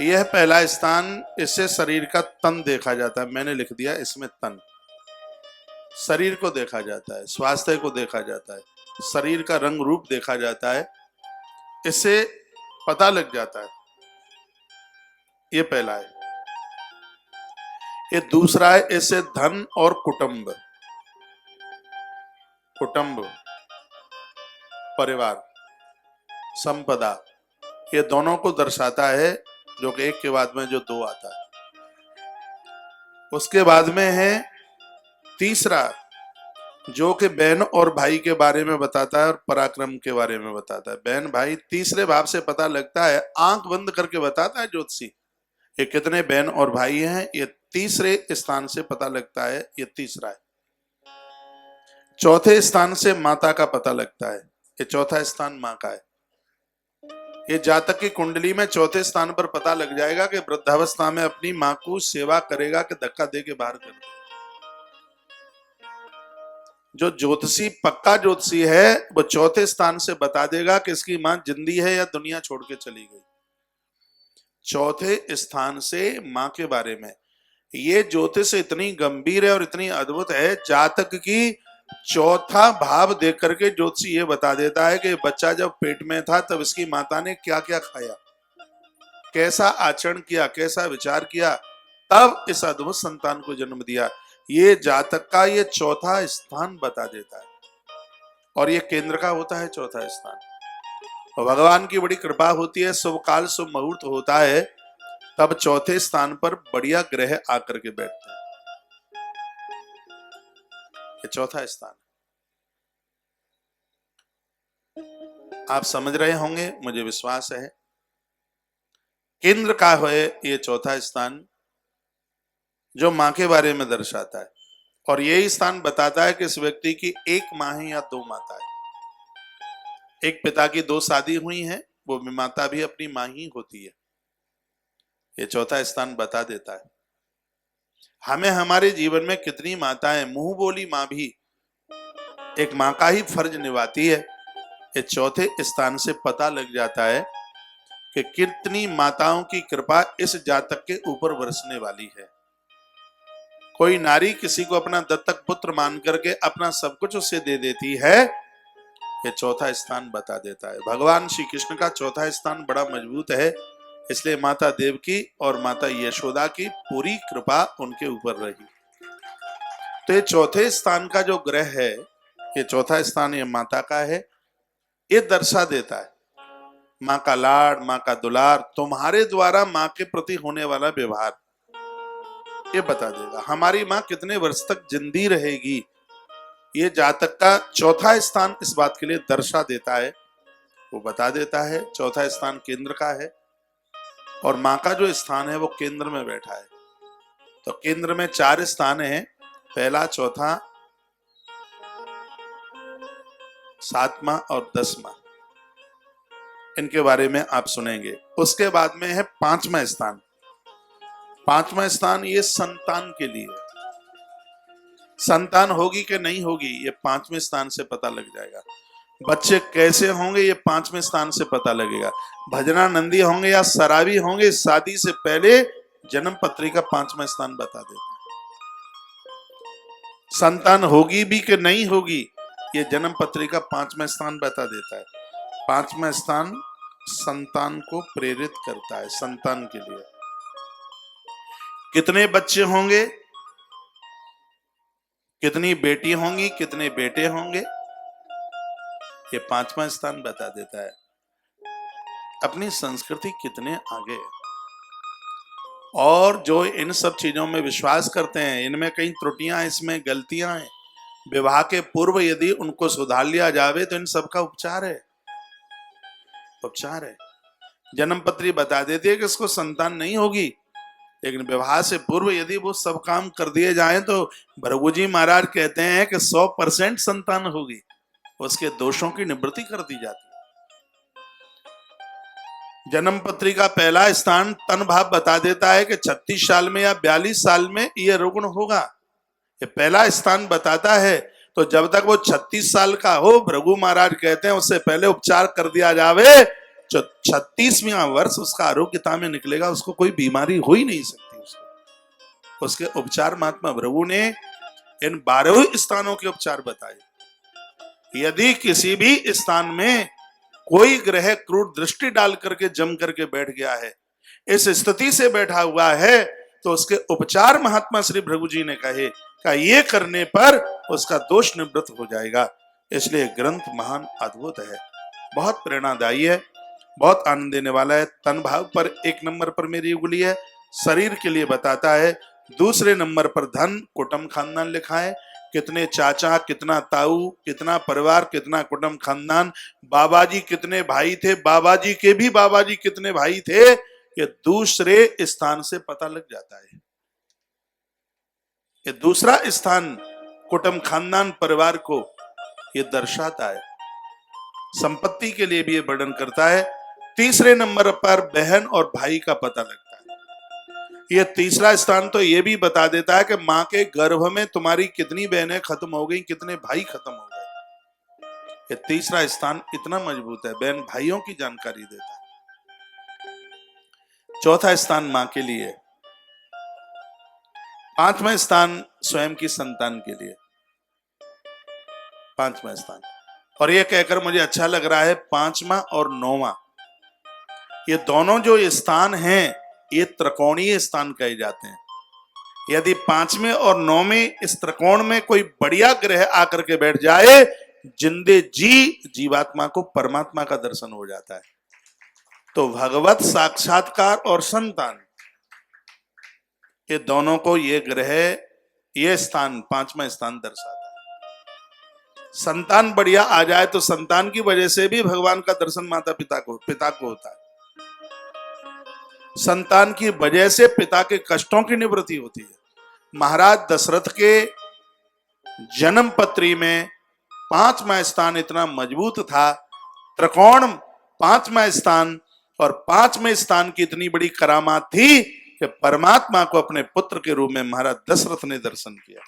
यह पहला स्थान, इससे शरीर का तन देखा जाता है। मैंने लिख दिया इसमें तन, शरीर को देखा जाता है, स्वास्थ्य को देखा जाता है, शरीर का रंग रूप देखा जाता है, इससे पता लग जाता है। ये पहला है। ये दूसरा है, इससे धन और कुटुंब, कुटुंब, परिवार, संपदा, ये दोनों को दर्शाता है, जो कि एक के बाद में जो दो आता है। उसके बाद में है तीसरा, जो कि बहन और भाई के बारे में बताता है और पराक्रम के बारे में बताता है। बहन भाई तीसरे भाव से पता लगता है, आंख बंद करके बताता है ज्योतिषी ये कितने बहन और भाई हैं, ये तीसरे स्थान से पता लगता है। ये तीसरा है। चौथे स्थान से माता का पता लगता है। ये चौथा स्थान माँ का है। ये जातक की कुंडली में चौथे स्थान पर पता लग जाएगा कि वृद्धावस्था में अपनी माँ को सेवा करेगा कि धक्का दे के बाहर कर देगा। जो ज्योतिषी पक्का ज्योतिषी है वो चौथे स्थान से बता देगा कि इसकी मां जिंदी है या दुनिया छोड़ के चली गई। चौथे स्थान से मां के बारे में ये ज्योतिष इतनी गंभीर है और इतनी अद्भुत है, जातक की चौथा भाव देख करके ज्योतिषी ये बता देता है कि बच्चा जब पेट में था तब इसकी माता ने क्या क्या खाया, कैसा आचरण किया, कैसा विचार किया, तब इस अद्भुत संतान को जन्म दिया। ये जातक का ये चौथा स्थान बता देता है और ये केंद्र का होता है चौथा स्थान। और भगवान की बड़ी कृपा होती है, शुभ काल शुभ मुहूर्त होता है, तब चौथे स्थान पर बढ़िया ग्रह आकर के बैठता है। ये चौथा स्थान आप समझ रहे होंगे, मुझे विश्वास है। केंद्र का है ये चौथा स्थान, जो मां के बारे में दर्शाता है और यही स्थान बताता है कि इस व्यक्ति की एक मां है या दो माता है। एक पिता की दो शादी हुई है, वो माता भी अपनी मां ही होती है। ये चौथा स्थान बता देता है हमें हमारे जीवन में कितनी माताएं, मुंह बोली मां भी एक मां का ही फर्ज निभाती है। ये चौथे स्थान से पता लग जाता है कि कितनी माताओं की कृपा इस जातक के ऊपर बरसने वाली है। कोई नारी किसी को अपना दत्तक पुत्र मान करके अपना सब कुछ उसे दे देती है, ये चौथा स्थान बता देता है। भगवान श्री कृष्ण का चौथा स्थान बड़ा मजबूत है, इसलिए माता देवकी और माता यशोदा की पूरी कृपा उनके ऊपर रही। तो ये चौथे स्थान का जो ग्रह है, ये चौथा स्थान ये माता का है। ये दर्शा देता है माँ का लाड, माँ का दुलार, तुम्हारे द्वारा माँ के प्रति होने वाला व्यवहार, ये बता देगा। हमारी माँ कितने वर्ष तक जिंदी रहेगी, ये जातक का चौथा स्थान इस बात के लिए दर्शा देता है, वो बता देता है। चौथा स्थान केंद्र का है और माँ का जो स्थान है वो केंद्र में बैठा है। तो केंद्र में 4 स्थान है, पहला, चौथा, 7वां और 10वां। इनके बारे में आप सुनेंगे। उसके बाद में है 5वां स्थान। 5वां स्थान ये संतान के लिए, संतान होगी कि नहीं होगी ये 5वें स्थान से पता लग जाएगा। बच्चे कैसे होंगे ये 5वें स्थान से पता लगेगा। भजनानंदी होंगे या शराबी होंगे, शादी से पहले जन्म पत्री का 5वां स्थान बता देता है। संतान होगी भी कि नहीं होगी ये जन्म पत्री का 5वां स्थान बता देता है। 5वां स्थान संतान को प्रेरित करता है। संतान के लिए कितने बच्चे होंगे, कितनी बेटी होंगी, कितने बेटे होंगे, ये 5वां स्थान बता देता है। अपनी संस्कृति कितने आगे, और जो इन सब चीजों में विश्वास करते हैं, इनमें कई त्रुटियां, इसमें गलतियां हैं, विवाह के पूर्व यदि उनको सुधार लिया जावे तो इन सब का उपचार है, उपचार है। जन्म पत्री बता देती है कि इसको संतान नहीं होगी, लेकिन विवाह से पूर्व यदि वो सब काम कर दिए जाएं तो भृगु जी महाराज कहते हैं कि 100% संतान होगी, उसके दोषों की निवृत्ति कर दी जाती है। जन्म पत्री का पहला स्थान तन भाव बता देता है कि 36 साल में या 42 साल में ये रुग्ण होगा, ये पहला स्थान बताता है। तो जब तक वो 36 साल का हो, भृगु महाराज कहते हैं उससे पहले उपचार कर दिया जावे, जो 36वां वर्ष उसका आरोग्यता में निकलेगा, उसको कोई बीमारी हो ही नहीं सकती। उसके उपचार महात्मा भृगु ने इन 12 स्थानों के उपचार बताए। यदि किसी भी स्थान में कोई ग्रह क्रूर दृष्टि डाल करके जम करके बैठ गया है, इस स्थिति से बैठा हुआ है, तो उसके उपचार महात्मा श्री भृगु जी ने कहे कि ये करने पर उसका दोष निवृत्त हो जाएगा। इसलिए ग्रंथ महान अद्भुत है, बहुत प्रेरणादायी है, बहुत आनंद देने वाला है। तन भाव पर 1 नंबर पर मेरी उंगली है, शरीर के लिए बताता है। दूसरे नंबर पर धन कुटुंब खानदान लिखा है, कितने चाचा, कितना ताऊ, कितना परिवार, कितना कुटुंब खानदान, बाबा जी कितने भाई थे, बाबा जी के भी बाबा जी कितने भाई थे, ये दूसरे स्थान से पता लग जाता है। ये दूसरा स्थान कुटुंब खानदान परिवार को ये दर्शाता है। संपत्ति के लिए भी ये वर्णन करता है। तीसरे नंबर पर बहन और भाई का पता लगता है। ये तीसरा स्थान तो ये भी बता देता है कि मां के गर्भ में तुम्हारी कितनी बहनें खत्म हो गई, कितने भाई खत्म हो गए। ये तीसरा स्थान इतना मजबूत है, बहन भाइयों की जानकारी देता है। चौथा स्थान मां के लिए, 5वां स्थान स्वयं की संतान के लिए, 5वां स्थान। और ये कहकर मुझे अच्छा लग रहा है, 5वां और 9वां ये दोनों जो स्थान हैं, ये त्रिकोणीय स्थान कहे जाते हैं। यदि 5वें और 9वें इस त्रिकोण में कोई बढ़िया ग्रह आकर के बैठ जाए, जिंदे जीवात्मा को परमात्मा का दर्शन हो जाता है। तो भगवत साक्षात्कार और संतान, ये दोनों को ये ग्रह, ये स्थान 5वां स्थान दर्शाता है। संतान बढ़िया आ जाए तो संतान की वजह से भी भगवान का दर्शन माता पिता को होता है। संतान की वजह से पिता के कष्टों की निवृत्ति होती है। महाराज दशरथ के जन्म पत्री में 5वां स्थान इतना मजबूत था, त्रिकोण 5वां स्थान, और 5वें स्थान की इतनी बड़ी करामात थी कि परमात्मा को अपने पुत्र के रूप में महाराज दशरथ ने दर्शन किया।